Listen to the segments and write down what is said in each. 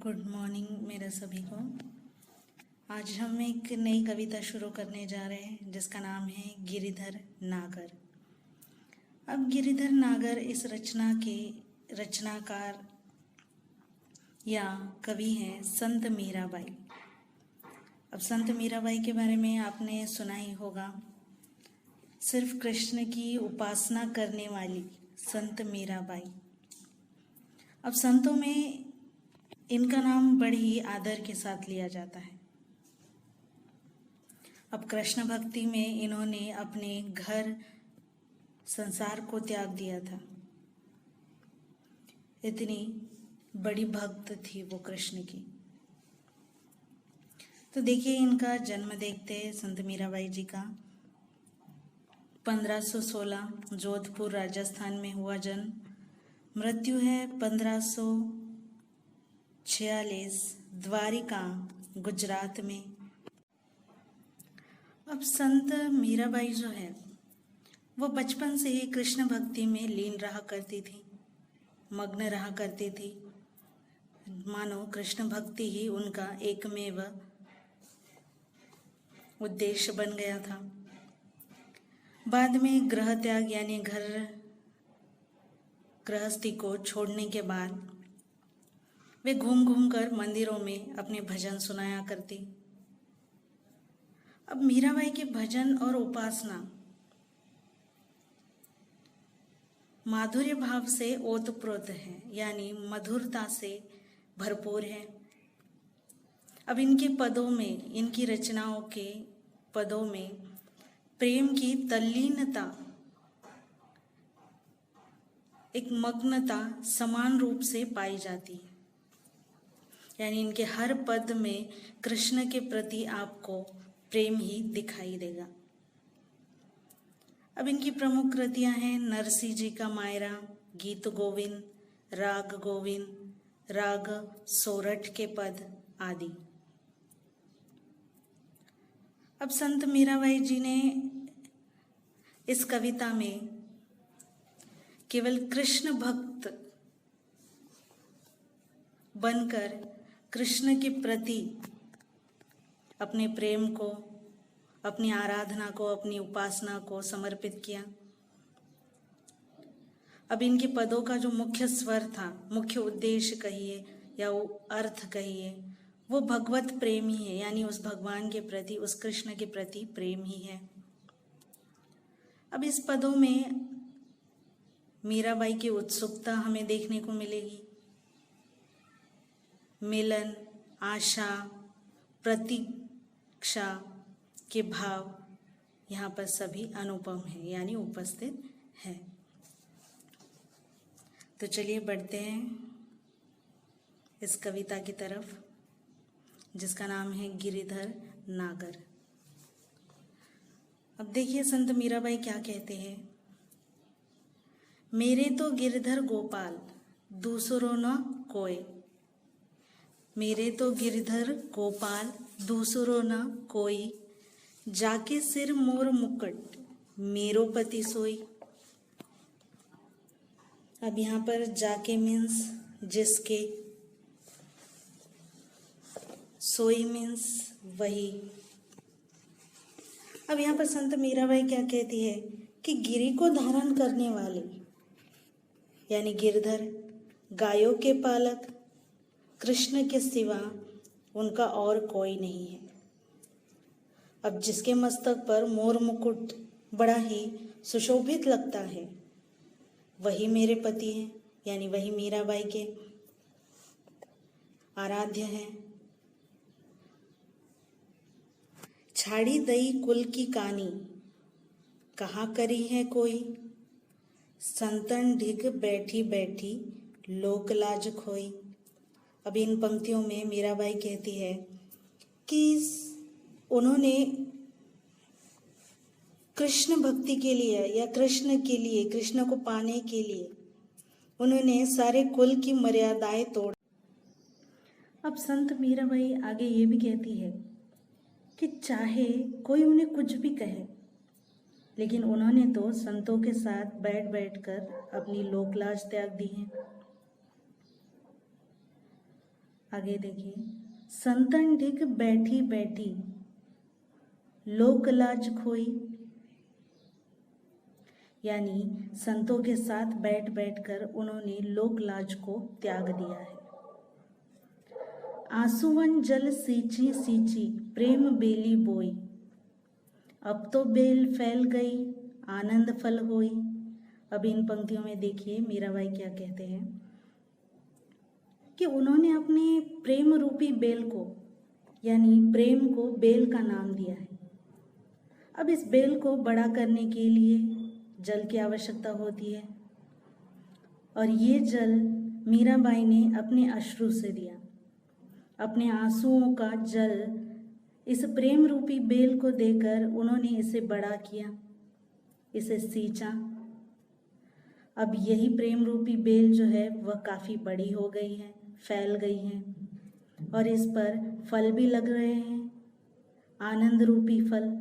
Good morning मेरा सभी को। आज हम एक नई कविता शुरू करने जा रहे हैं जिसका नाम है गिरिधर नागर। अब गिरिधर नागर इस रचना के रचनाकार या कवि हैं संत मीराबाई। अब संत मीराबाई के बारे में आपने सुना ही होगा, सिर्फ कृष्ण की उपासना करने वाली संत मीराबाई। अब संतों में इनका नाम बड़े ही आदर के साथ लिया जाता है। अब कृष्ण भक्ति में इन्होंने अपने घर संसार को त्याग दिया था। इतनी बड़ी भक्त थी वो कृष्ण की। तो देखिए इनका जन्म देखते हैं संत मीराबाई जी का। 1516 जोधपुर राजस्थान में हुआ जन्म। मृत्यु है 1546 द्वारिका गुजरात में। अब संत मीराबाई जो है वो बचपन से ही कृष्ण भक्ति में लीन रहा करती थी, मग्न रहा करती थी। मानो कृष्ण भक्ति ही उनका एकमेव उद्देश्य बन गया था। बाद में गृह त्याग यानी घर गृहस्थी को छोड़ने के बाद वे घूम घूम कर मंदिरों में अपने भजन सुनाया करती। अब मीराबाई के भजन और उपासना माधुर्य भाव से ओतप्रोत है, यानी मधुरता से भरपूर है। अब इनके पदों में, इनकी रचनाओं के पदों में प्रेम की तल्लीनता, एक मग्नता समान रूप से पाई जाती है। यानी इनके हर पद में कृष्ण के प्रति आपको प्रेम ही दिखाई देगा। अब इनकी प्रमुख कृतियां हैं नरसिंह जी का मायरा, गीत गोविंद, राग गोविंद, राग सोरठ के पद आदि। अब संत मीराबाई जी ने इस कविता में केवल कृष्ण भक्त बनकर कृष्ण के प्रति अपने प्रेम को, अपनी आराधना को, अपनी उपासना को समर्पित किया। अब इनके पदों का जो मुख्य स्वर था, मुख्य उद्देश्य कहिए या वो अर्थ कहिए, वो भगवत प्रेम ही है, यानी उस भगवान के प्रति, उस कृष्ण के प्रति प्रेम ही है। अब इस पदों में मीराबाई की उत्सुकता हमें देखने को मिलेगी। मिलन, आशा, प्रतीक्षा के भाव यहाँ पर सभी अनुपम है, यानी उपस्थित है। तो चलिए बढ़ते हैं इस कविता की तरफ जिसका नाम है गिरिधर नागर। अब देखिए संत मीराबाई क्या कहते हैं। मेरे तो गिरधर गोपाल दूसरो न कोय, मेरे तो गिरधर गोपाल दूसरो न कोई, जाके सिर मोर मुकुट मेरो पति सोई। अब यहाँ पर जाके मीन्स जिसके, सोई मीन्स वही। अब यहाँ पर संत मीराबाई क्या कहती है कि गिरी को धारण करने वाले यानी गिरधर, गायों के पालक कृष्ण के सिवा उनका और कोई नहीं है। अब जिसके मस्तक पर मोर मुकुट बड़ा ही सुशोभित लगता है वही मेरे पति हैं, यानी वही मीराबाई के आराध्य हैं। छाड़ी दई कुल की कानी कहाँ करी है कोई, संतन ढिग बैठी बैठी लोक लाज खोई। अब इन पंक्तियों में मीराबाई कहती है कि उन्होंने कृष्ण भक्ति के लिए या कृष्ण के लिए, कृष्ण को पाने के लिए उन्होंने सारे कुल की मर्यादाएं तोड़। अब संत मीराबाई आगे ये भी कहती है कि चाहे कोई उन्हें कुछ भी कहे, लेकिन उन्होंने तो संतों के साथ बैठ बैठकर अपनी लोकलाज त्याग दी है। आगे देखिए, संतन ढिग बैठी बैठी लोक लाज खोई, यानी संतों के साथ बैठ बैठकर उन्होंने लोक लाज को त्याग दिया है। आंसुवन जल सींची सींची प्रेम बेली बोई, अब तो बेल फैल गई आनंद फल होई। अब इन पंक्तियों में देखिए मीराबाई क्या कहते हैं कि उन्होंने अपने प्रेम रूपी बेल को, यानी प्रेम को बेल का नाम दिया है। अब इस बेल को बड़ा करने के लिए जल की आवश्यकता होती है, और ये जल मीराबाई ने अपने अश्रु से दिया। अपने आंसुओं का जल इस प्रेम रूपी बेल को देकर उन्होंने इसे बड़ा किया, इसे सींचा। अब यही प्रेम रूपी बेल जो है वह काफ़ी बड़ी हो गई है, फैल गई है, और इस पर फल भी लग रहे हैं, आनंद रूपी फल।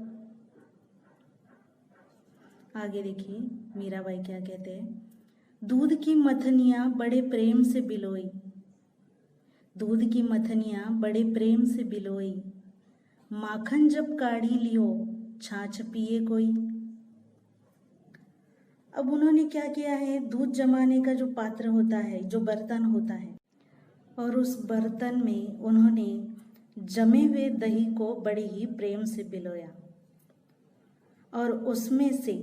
आगे देखिए मीराबाई क्या कहते हैं, दूध की मथनियाँ बड़े प्रेम से बिलोई, दूध की मथनियाँ बड़े प्रेम से बिलोई, माखन जब काढ़ी लियो छाछ पिए कोई। अब उन्होंने क्या किया है, दूध जमाने का जो पात्र होता है, जो बर्तन होता है, और उस बर्तन में उन्होंने जमे हुए दही को बड़े ही प्रेम से बिलोया, और उसमें से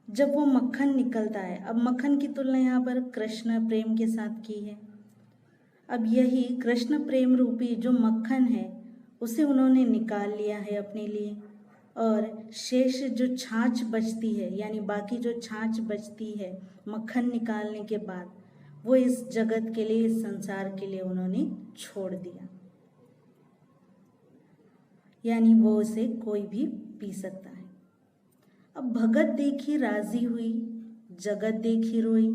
जब वो मक्खन निकलता है, अब मक्खन की तुलना यहाँ पर कृष्ण प्रेम के साथ की है। अब यही कृष्ण प्रेम रूपी जो मक्खन है उसे उन्होंने निकाल लिया है अपने लिए, और शेष जो छाछ बचती है, यानी बाकी जो छाछ बचती है मक्खन निकालने के बाद, वो इस जगत के लिए, इस संसार के लिए उन्होंने छोड़ दिया, यानी वो उसे कोई भी पी सकता है। अब भगत देखी राजी हुई जगत देखी रोई,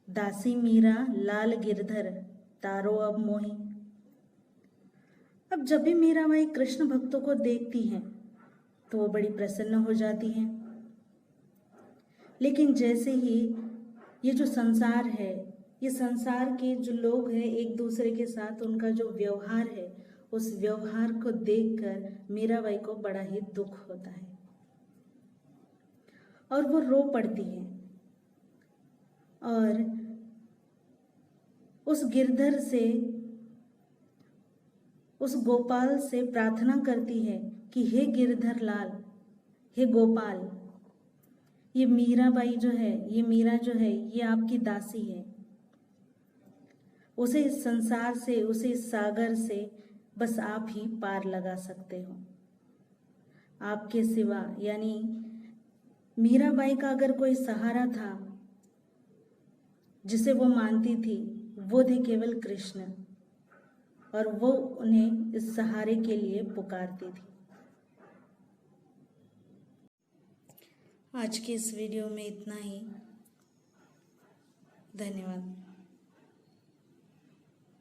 दासी मीरा लाल गिरधर तारो अब मोही। अब जब भी मीराबाई कृष्ण भक्तों को देखती हैं तो वो बड़ी प्रसन्न हो जाती हैं, लेकिन जैसे ही ये जो संसार है, ये संसार के जो लोग हैं एक दूसरे के साथ उनका जो व्यवहार है, उस व्यवहार को देखकर मीराबाई को बड़ा ही दुख होता है और वो रो पड़ती है, और उस गिरधर से, उस गोपाल से प्रार्थना करती है कि हे गिरधर लाल, हे गोपाल, ये मीराबाई जो है, ये मीरा जो है, ये आपकी दासी है, उसे इस संसार से, उसे इस सागर से बस आप ही पार लगा सकते हो। आपके सिवा, यानी मीराबाई का अगर कोई सहारा था जिसे वो मानती थी, वो थे केवल कृष्ण, और वो उन्हें इस सहारे के लिए पुकारती थी। आज के इस वीडियो में इतना ही। धन्यवाद।